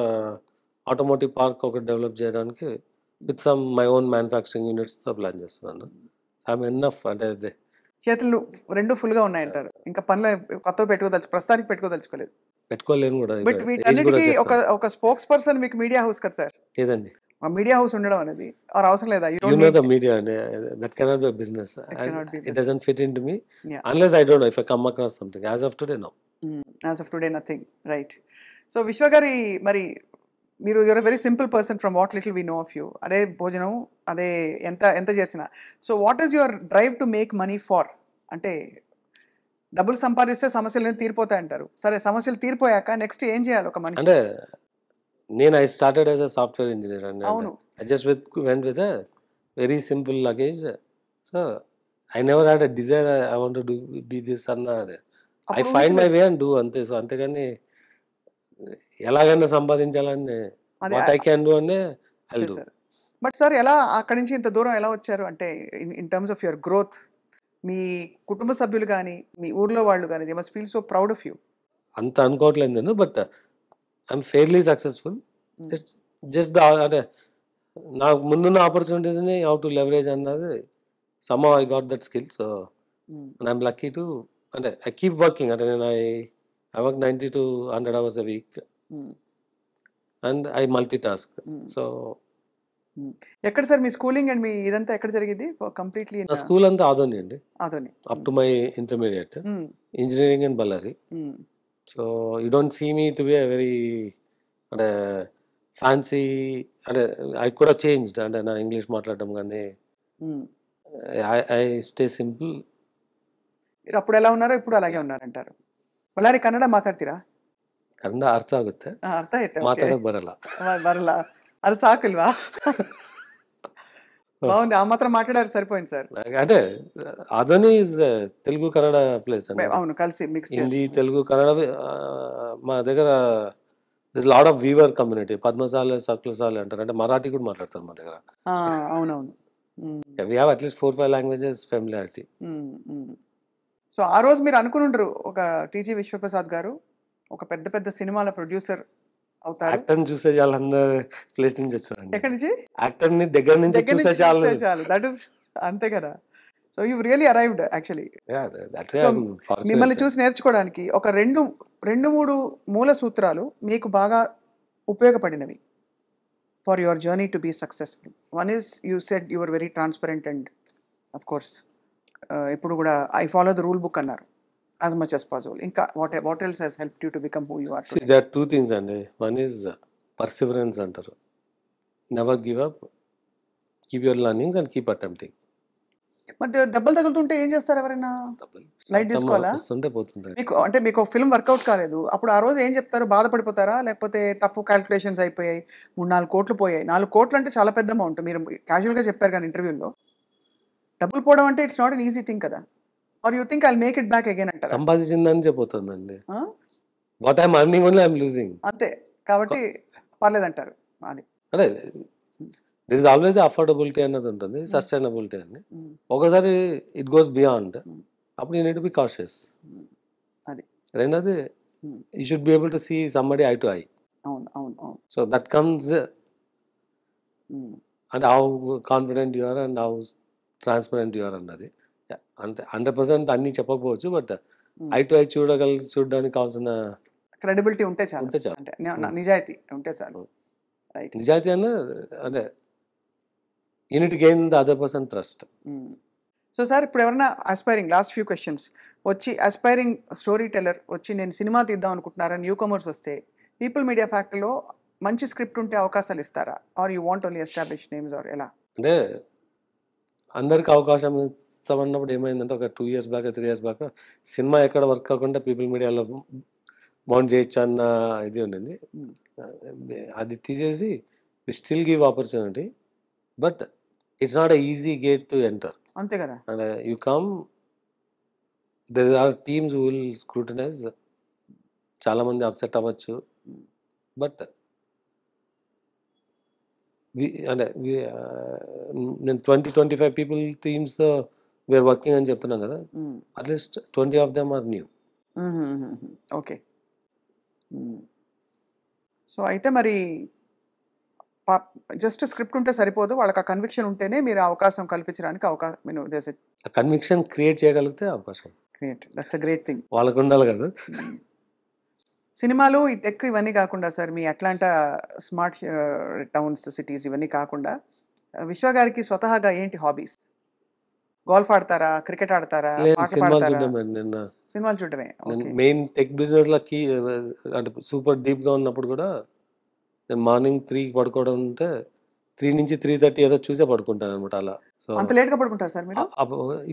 ఆటోమోటివ్ పార్క్ ఒకటి డెవలప్ చేయడానికి with some my own manufacturing యూనిట్స్తో ప్లాన్ చేస్తున్నాను. ఐఎమ్ ఎనఫ్ అంటే అదే చేతులు రెండు ఫుల్ గా ఉన్నాయంటారు. ఇంకా పనిలో కొత్తగా ప్రస్తుతానికి పెట్టుకోదలుచుకోలేదు. పెట్టుకోలేను కూడా బట్ వీటన్నిటికీ ఒక స్పోక్స్ పర్సన్ మీకు మీడియా హౌస్ కదా సార్? ఏదండి ఆ మీడియా హౌస్ ఉండడం అనేది ఆర్ అవసరం లేదా? you know the media and that cannot be a business and cannot be it business. doesn't fit into me Yeah. unless I don't know if I come across something. As of today, no. As of today nothing, right. So Vishwa గారి, మరి మీరు you are very simple person from what little we know of you. అదే భోజనం, అదే ఎంత ఎంత చేసినా. So what is your drive to make money for? అంటే డబ్బులు సంపాదిస్తే సమస్యలు తీరిపోతాయి అంటారు. సరే, సమస్యలు తీరిపోయాక నెక్స్ట్ ఏం చేయాలి ఒక మనిషి? అంటే నేను I started as a software engineer and అవును. I just went with a very simple luggage. So I never had a desire I want to be this అన్న అదే. I find my way and do అంతే. So అంతేగాని ఎలాగైనా సంపాదించాలని what I can do అనే I'll do. But sir, ఎలా అక్కడి నుంచి ఇంత దూరం ఎలా వచ్చారు? అంటే in terms of your growth, మీ కుటుంబ సభ్యులు కానీ మీ ఊర్లో వాళ్ళు కానీ they must feel so proud of you. అంత అనుకోవట్లేదు నేను, but I'm fairly successful. It's just అంటే నాకు ముందున్న ఆపర్చునిటీస్ని హౌ టు లెవరేజ్ అన్నది somehow I got that skill. So and I'm lucky to అంటే I keep working. అంటే నేను I work 90 to 100 hours a week and I multitask. So ఎక్కడ sir మీ స్కూలింగ్ అండ్ మీ ఇదంతా ఎక్కడ జరిగింది కంప్లీట్లీ? నా స్కూల్ అంతా ఆదోని అండి. Adoni up to my intermediate engineering in Ballari. So you don't see me to be a very అంటే ఫ్యాన్సీ అంటే ఐ కూడా చేంజ్డ్ అంటే నా ఇంగ్లీష్ మాట్లాడడం కానీ ఐ స్టే సింపుల్. మీరు అప్పుడు ఎలా ఉన్నారో ఇప్పుడు అలాగే ఉన్నారంటారు. ಬಳ್ಳಾರಿ ಕನ್ನಡ ಮಾತಾಡ್ತೀರಾ? ಕನ್ನಡ ಅರ್ಥ ಆಗುತ್ತೆ, ಅರ್ಥ ಆಯ್ತು, ಮಾತಾಡಕ್ ಬರಲ್ಲ. ಬರಲ್ಲ, ಅದು ಸಾಕಲ್ವಾ? బాగుంది, ఆ మాత్రం మాట్లాడారు సరిపోయింది సార్. అంటే అదని తెలుగు కన్నడ ప్లేస్ అండి. అవును, కలిసి మిక్స్ హిందీ తెలుగు కన్నడ. మా దగ్గర lot of weaver community, Padmashali Sakulashali అంటారు, అంటే మరాఠీ కూడా మాట్లాడతారు మా దగ్గర. అవునవును, we have at least 4-5 languages familiarity. So ఆ రోజు మీరు అనుకుని ఉండరు ఒక టీజీ విశ్వప్రసాద్ గారు ఒక పెద్ద పెద్ద సినిమాల ప్రొడ్యూసర్ అవుతారు. యాక్టర్ చూసే చాలు అన్న ప్లేస్ నుంచి వచ్చారండి. ఎక్కడి నుంచి? యాక్టర్ ని దగ్గర నుంచి చూసే చాలు, దట్ ఇస్ అంతే కదా. So you really arrived actually. మిమ్మల్ని చూసి నేర్చుకోవడానికి ఒక రెండు మూడు మూల సూత్రాలు మీకు బాగా ఉపయోగపడినవి for your journey to be successful. One is you said you are very transparent and of course ఇప్పుడు కూడా I follow the rulebook అన్నారు as much as possible. ఇంకా what else has helped you to become who you are today? See, there are two things అండి. One is perseverance అంటారు. Never give up, keep your learnings and keep attempting. But దెబ్బలు తగులుతుంటే ఏం చేస్తారు? ఎవరైనా light తీసుకోవాలా? వస్తుంటే పోతుంటాయి. మీకు ఫిల్మ్ వర్కౌట్ కాలేదు, అప్పుడు ఆ రోజు ఏం చెప్తారు? బాధపడిపోతారా? లేకపోతే తప్పు క్యాల్కులేషన్స్ అయిపోయాయి, 3-4 కోట్లు పోయాయి? 4 కోట్లు అంటే చాలా పెద్ద అమౌంట్. మీరు క్యాజువల్గా చెప్పారు కానీ ఇంటర్వ్యూలో, డబ్బులు పోవడం అంటే it's not an easy thing కదా. Or you think I'll make it back again అంటారా? సంపాదించిందని చెప్పొతుందండి. What I'm earning only I'm losing. అంతే కాబట్టి పర్లేదంటారు. అది అంటే there is always అఫోర్డబిలిటీ అన్నది ఉంటుంది, సస్టైనబిలిటీ అని. ఒకసారి ఇట్ గోస్ బియాండ్, అప్పుడు you need to be cautious. అది రెండోది you should be able to see somebody eye to eye. అవును అవును అవును. So that comes and how confident you are and how transparent you are అన్నది. అంటే 100% అన్ని చెప్పకపోవచ్చు, బట్ ఐ టు ఐ చూడడానికి కావాల్సిన క్రెడిబిలిటీ ఉంటే చాలు, ఉంటే చాలు. అంటే నిజాయితీ ఉంటే చాలు. రైట్. నిజాయితీ అన్న అదే you need gain the other person trust. So sir, ఇప్పుడు ఎవరైనా అస్పైరింగ్, లాస్ట్ ఫ్యూ క్వశ్చన్స్, వచ్చి అస్పైరింగ్ స్టోరీ టెల్లర్ వచ్చి నేను సినిమా తీద్దాం అనుకుంటున్నారని న్యూ కమర్స్ వస్తే పీపుల్ మీడియా ఫ్యాక్టరీలో మంచి స్క్రిప్ట్ ఉంటే అవకాశాలు ఇస్తారా, or you want only establish names, or ఎలా? అంటే అందరికి అవకాశం ఇస్తామన్నప్పుడు ఏమైందంటే ఒక 2 years back 3 years back cinema ఎక్కడ వర్క్ కాకుండా పీపుల్ మీడియాలో బౌండ్ చేయొచ్చు అన్న ఇది ఉండింది. అది తీసేసి we still give opportunity, but it's not a easy gate to enter. అంతే కదా. And you come, there are teams who will scrutinize, చాలామంది అప్సెట్ అవ్వచ్చు, బట్ అంటే నేను 20-25 పీపుల్ టీమ్స్తో వీఆర్ వర్కింగ్ అని చెప్తున్నాం కదా, at least 20 of them are new. Okay. So అయితే మరి జస్ట్ స్క్రిప్ట్ ఉంటే సరిపోదు, వాళ్ళకి ఆ కన్విక్షన్ ఉంటేనే మీరు అవకాశం కల్పించడానికి అవకాశం కన్విక్షన్ క్రియేట్ చేయగలిగితే అవకాశం create. That's a great thing. వాళ్ళకు ఉండాలి కదా. సినిమాలు, ఈ టెక్ ఇవన్నీ కాకుండా సార్, మీ అట్లాంటా స్మార్ట్ టౌన్స్, సిటీస్ ఇవన్నీ కాకుండా విశ్వ గారికి స్వతహాగా ఏంటి హాబీస్? గోల్ఫ్ ఆడతారా, క్రికెట్ ఆడతారా, పాట సినిమాలు పాడతారా? చూడడం. నిన్న సినిమాలు చూడటమే. మెయిన్ టెక్ బిజినెస్ లకి అంటే సూపర్ డీప్ గా ఉన్నప్పుడు కూడా నేను మార్నింగ్ 3కి పడుకోవడం ఉంటే 3 నుంచి 3:30 ఏదో చూసే పడుకుంటాను అనమాట. అలా సో అంత లేట్ గా పడుకుంటారు సార్ మీరు?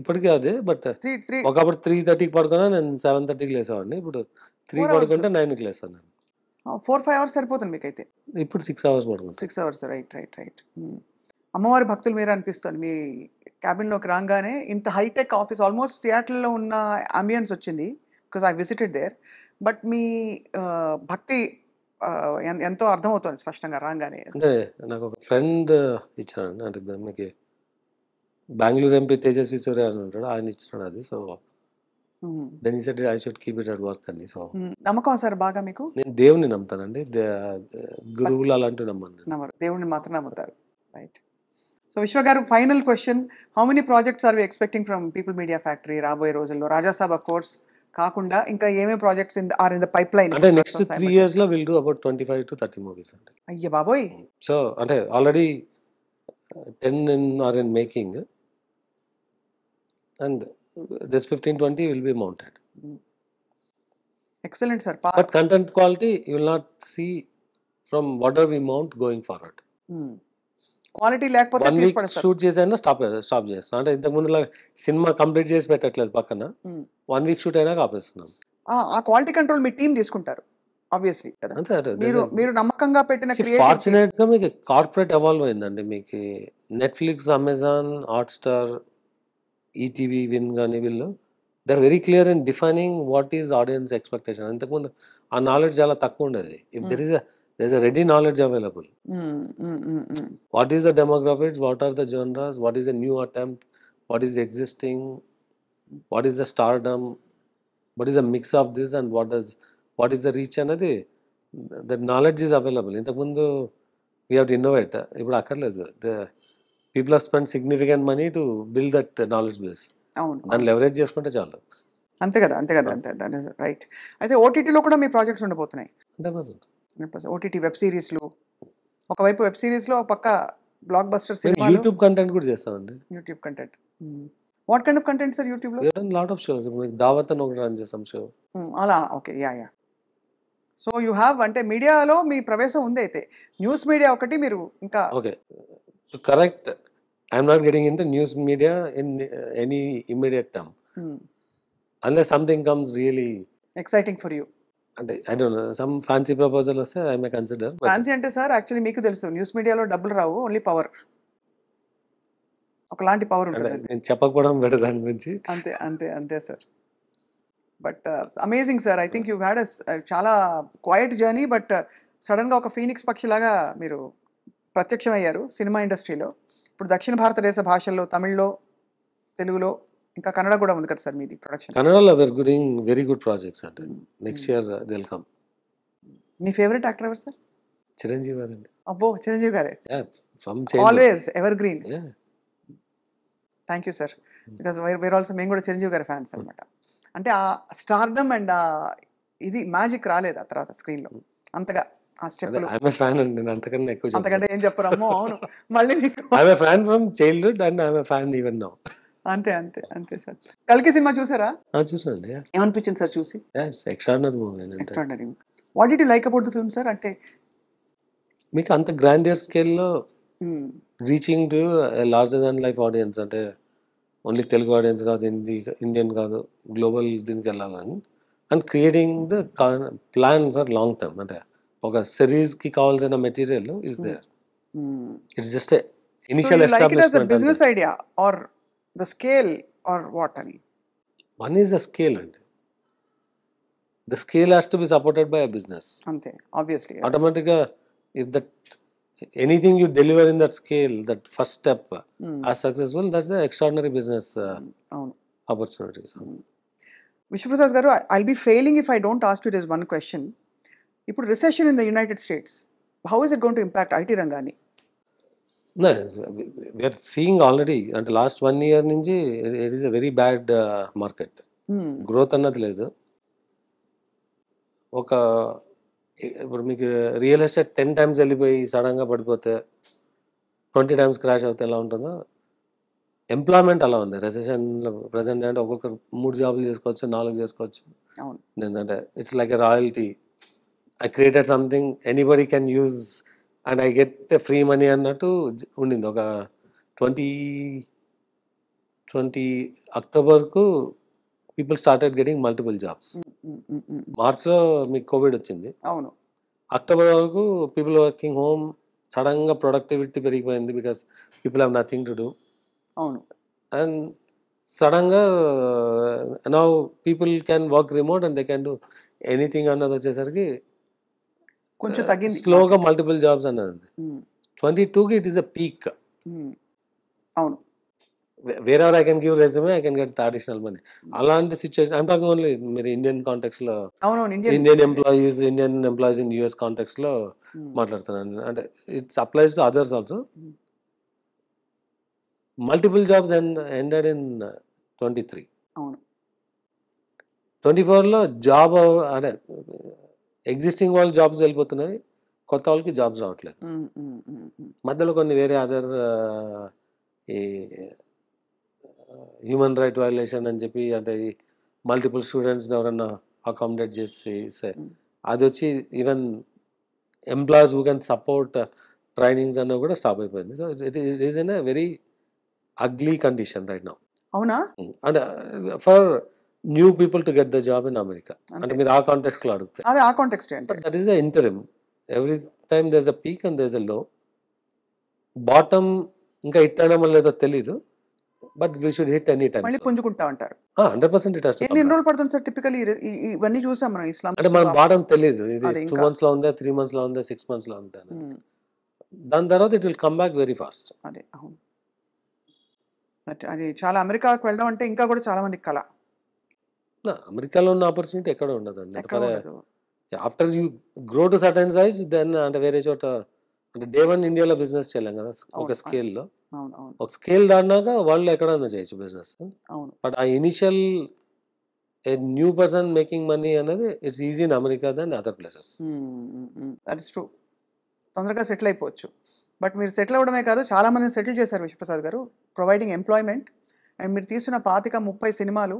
ఇప్పటికీ అదే, బట్ 3 ఒకప్పుడు 3:30కి పడుకున్నా నేను 7:30కి లేసేవాడిని. ఇప్పుడు 3 పడుకుంటే 9కి లేస్తాను నేను. 4-5 అవర్స్ సరిపోతుంది మీకైతే? ఇప్పుడు 6 hours పడుకుంటాను. 6 అవర్స్. రైట్. అమ్మవారి భక్తులు మీరు అనిపిస్తుంది. మీ క్యాబిన్లోకి రాగానే ఇంత హైటెక్ ఆఫీస్, ఆల్మోస్ట్ సియాటిల్లో ఉన్న అంబియన్స్ వచ్చింది, because I visited there. But మీ భక్తి ఎంతో అర్థమవుతుంది స్పష్టంగా రాగానే. అంటే నాకు ఒక ఫ్రెండ్ ఇచ్చాడు, అంటే మీకు బెంగళూరు ఎంపీ తేజస్వి సూర్య అని ఉంటాడు, ఆయన ఇచ్చినాడు అది. సో దెన్ ఈ said I should keep it at work అని. సో నమ్మకం సార్ బాగా మీకు? నేను దేవుని నమ్ముతానండి, గురువులు అలాంటివి నమ్మను. దేవుడిని మాత్రం నమ్ముతారు. రైట్. సో విశ్వ గారు, final question, how many projects are we expecting from People Media Factory రాబోయే రోజుల్లో? రాజాసాబ్ ఆఫ్ కోర్స్ కాకుండా ఇంకా ఏమేమి projects are in the pipeline? అంటే నెక్స్ట్ 3 years లో విల్ డూ అబౌట్ 25-30 మూవీస్ అండి. అయ్య బాబోయ్. సో అంటే already 10 are in making, and this 15-20 will be mounted. Excellent sir. But content quality you will not see from whatever we mount going forward. Quality లేకపోతే 1 week shoot చేసైనా stop చేస్తున్నాం. అంటే ఇంతకు ముందు సినిమా కంప్లీట్ చేసి పెట్టట్లేదు పక్కన, 1 week shoot అయినా ఆపేస్తున్నాం. ఆ క్వాలిటీ కంట్రోల్ మీ టీం తీసుకుంటారు ఆబ్వియస్లీ. మీరు నమ్మకంగా పెట్టిన ఫార్చునేట్ గా మీకు కార్పొరేట్ ఎవాల్వ్ అయిందండి. మీకు Netflix, Amazon, Hotstar, ETV, win కానీ వీళ్ళు they are very clear in defining what is audience expectation. ఇంతకుముందు ఆ నాలెడ్జ్ చాలా తక్కువ ఉండేది. ఇఫ్ there is a ready knowledge available. What is the demographics, what are the genres, what is the new attempt, what is existing, what is the stardom, what is the mix of this, and what is the reach anadi, the knowledge is available. Intamundu we have to innovate. Ippudu akkarledu, the people have spent significant money to build that knowledge base. దాన్ని leverage చేసుకుంటే చాలు. అంతే కదా. That is right. అయితే ఓటీటీలో కూడా మీ projects ఉండబోతున్నాయి? 100%. OTT web సిరీస్లు, ఒకవైపు వెబ్ సిరీస్లో ఒక పక్క బ్లాక్ బస్టర్ సినిమా, యూట్యూబ్ కంటెంట్ కూడా చేస్తామండి. YouTube content. What kind of content sir యూట్యూబ్లో? Lot of shows. దావత్ అని ఒకటి రన్ చేసాం షో. అలా. Okay. Yeah. So you have, అంటే మీడియాలో మీ ప్రవేశం ఉంది. అయితే న్యూస్ మీడియా ఒకటి మీరు ఇంకా okay to correct, I'm not getting in to news media in any immediate term unless something comes really exciting for you. అంటే I don't know, some fancy proposal వస్తే I may consider. ఫ్యాన్సీ అంటే sir actually మీకు తెలుసు, news మీడియాలో డబ్బులు రావు, only power. ఒకలాంటి power ఉంటుంది. నేను చెప్పకపోవడం బెటర్ దాని గురించి. అంతే sir. But amazing sir. I think you had చాలా క్వైట్ జర్నీ, బట్ సడన్గా ఒక ఫీనిక్స్ పక్షిలాగా మీరు ప్రత్యక్షమయ్యారు సినిమా ఇండస్ట్రీలో. ఇప్పుడు దక్షిణ భారతదేశ భాషల్లో, తమిళ్లో, తెలుగులో, ఇంకా కన్నడ కూడా ఉంది కదా సార్ మీది ప్రొడక్షన్? కన్నడలో we're doing very good projects అంటే నెక్స్ట్ ఇయర్ they'll come. మీ ఫేవరెట్ యాక్టర్ ఎవరు సార్? చిరంజీవి గారు అండి. అబ్బో, చిరంజీవి గారే. From always ever green. Thank you sir. Because wear also మేము కూడా చిరంజీవి గారి ఫ్యాన్స్ అనమాట. అంటే ఆ స్టార్డమ్ అండ్ ఇది మ్యాజిక్ రాలేదు ఆ తర్వాత స్క్రీన్లో అంతగా ఆ స్టెప్పులు ఐఎమ్ ఏ ఫ్యాన్ అండి, నేను అంతకన్నా ఎక్కువ అంతకంటే ఏం చెప్పరమ్మో. అవును, మళ్ళీ మీకు I'm a fan from childhood and I'm a fan even now. అంతే అంతే అంతే సార్. కల్కి సినిమా చూసారా? చూసానండి. ఏమనిపించింది సార్ చూసి? Extraordinary movie. Extraordinary. What did you like about the film sir? అంటే మీకు అంత గ్రాండియర్ స్కేల్లో reaching to larger than life audience, అంటే ఓన్లీ తెలుగు ఆడియన్స్ కాదు, ఇండియన్ కాదు, గ్లోబల్ దీనికి వెళ్ళాలని, and creating the plan for long term. అంటే ఒక సిరీస్కి కావాల్సిన material is there. It's just initial establishment. Business idea or the scale or what అని? వన్ ఈజ్ ద స్కేల్ అండి. The scale has to be supported by a business. అంతే, obviously. ఆటోమేటిక్గా if that anything you deliver in that scale, that first step as successful, that's the extraordinary business opportunities. Vishwaprasad garu, I'll be failing if I don't ask you this one question. Ippudu recession in the United States, how is it going to impact IT rangani? No, we are seeing already, and last 1 year nunchi it is a very bad market. Growth annadi ledu. Oka ఇప్పుడు మీకు real estate 10 times వెళ్ళిపోయి సడన్గా పడిపోతే 20 times crash అవుతే ఎలా ఉంటుందో, employment అలా ఉంది రెసెషన్లో ప్రజెంట్. అంటే ఒక్కొక్కరు 3 జాబులు చేసుకోవచ్చు, 4 చేసుకోవచ్చు. అంటే it's like a royalty. I created something anybody can use and I get free money అన్నట్టు ఉండింది. ఒక 2020 అక్టోబర్కు people started getting multiple jobs. మార్చ్లో మీకు కోవిడ్ వచ్చింది. అవును. అక్టోబర్ వరకు పీపుల్ వర్కింగ్ హోమ్, సడన్గా ప్రొడక్టివిటీ పెరిగిపోయింది because people have nothing to do. అవును. అండ్ సడన్గా now people can work remote and they can do anything అన్నది వచ్చేసరికి కొంచెం తగ్గింది, స్లోగా మల్టిపుల్ జాబ్స్ అన్నది. 22కి ఇట్ ఈస్ అ పీక్. అవును. wherever I can give resume, I can get additional money. అలాంటి సిచ్యువేషన్ I'm talking only మీరు ఇండియన్ కాంటెక్స్లో, ఇండియన్ ఎంప్లాయీస్ ఇన్ యూఎస్ కాంటెక్స్లో మాట్లాడుతున్నాను. అంటే it's applies to others also. Multiple jobs ended in 23. అవును. 24లో job అంటే ఎగ్జిస్టింగ్ వాళ్ళు జాబ్స్ వెళ్ళిపోతున్నాయి, కొత్త వాళ్ళకి జాబ్స్ రావట్లేదు. మధ్యలో కొన్ని వేరే అదర్ ఈ హ్యూమన్ రైట్ వైలేషన్ అని చెప్పి, అంటే మల్టిపుల్ స్టూడెంట్స్ని ఎవరన్నా అకామిడేట్ చేసి అది వచ్చి even employees who can support trainings అన్న కూడా స్టాప్ అయిపోయింది. So it is in a very ugly condition right now. అవునా? అంటే for new people to get the job in America. అంటే మీరు ఆ కాంటెక్స్ట్లో అడిగితే that is the interim. Every time there is a peak and there is a low. Bottom ఇంకా hit అయినా లేదో తెలీదు, but we should hit any time. మళ్ళీ పుంజుకుంటా ఉంటారు. 100% ఇట్ హస్ టు. ఎన్ని రోజులు పడుతుంది సార్ టిపికల్లీ? ఇవన్నీ చూసాం మనం ఇస్లాం. అంటే మనం బాటమ్ తెలియదు, ఇది 2 months లో ఉందా, 3 months లో ఉందా, 6 months లో ఉందా. దాని తర్వాత it will come back very fast. అదే, అవును. అది చాలా అమెరికాకు వెళ్ళడం అంటే ఇంకా కూడా చాలా మంది కళ. అమెరికాలో ఉన్న ఆపర్చునిటీ ఎక్కడ ఉండదండి. After you grow to certain size then అంటే వేరే చోట, అంటే డే 1 ఇండియాలో బిజినెస్ చేయలేం కదా ఒక స్కేల్లో. ఒక స్కేల్ దాటినాక వాళ్ళు ఎక్కడన్నా చేయొచ్చు బిజినెస్. బట్ ఆ initial a new person making money అనేది it's easy in America then other places. That is true. తొందరగా సెటిల్ అయిపోవచ్చు. బట్ మీరు సెటిల్ అవ్వడమే కాదు, చాలా మందిని సెటిల్ చేశారు విశ్వప్రసాద్ గారు, ప్రొవైడింగ్ ఎంప్లాయ్మెంట్. అండ్ మీరు తీసిన 25-30 సినిమాలు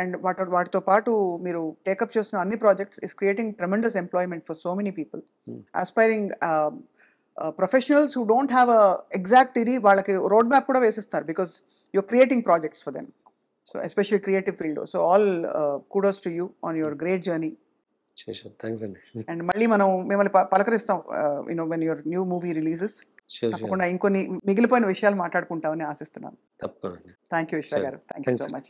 అండ్ వాటితో పాటు మీరు టేకప్ చేస్తున్న అన్ని projects is creating tremendous employment for so many people, aspiring professionals who don't have a exact ఇది, వాళ్ళకి రోడ్ మ్యాప్ కూడా వేసిస్తారు because you're creating projects for them. So especially creative field. So all kudos to you on your great journey. Thanks అండి. And మళ్ళీ మనం మిమ్మల్ని పలకరిస్తాం when your new movie releases. తప్పకుండా ఇంకొన్ని మిగిలిపోయిన విషయాలు మాట్లాడుకుంటామని ఆశిస్తున్నాను. తప్పకుండా. థ్యాంక్ యూ విశ్వ garu. Thank you so much.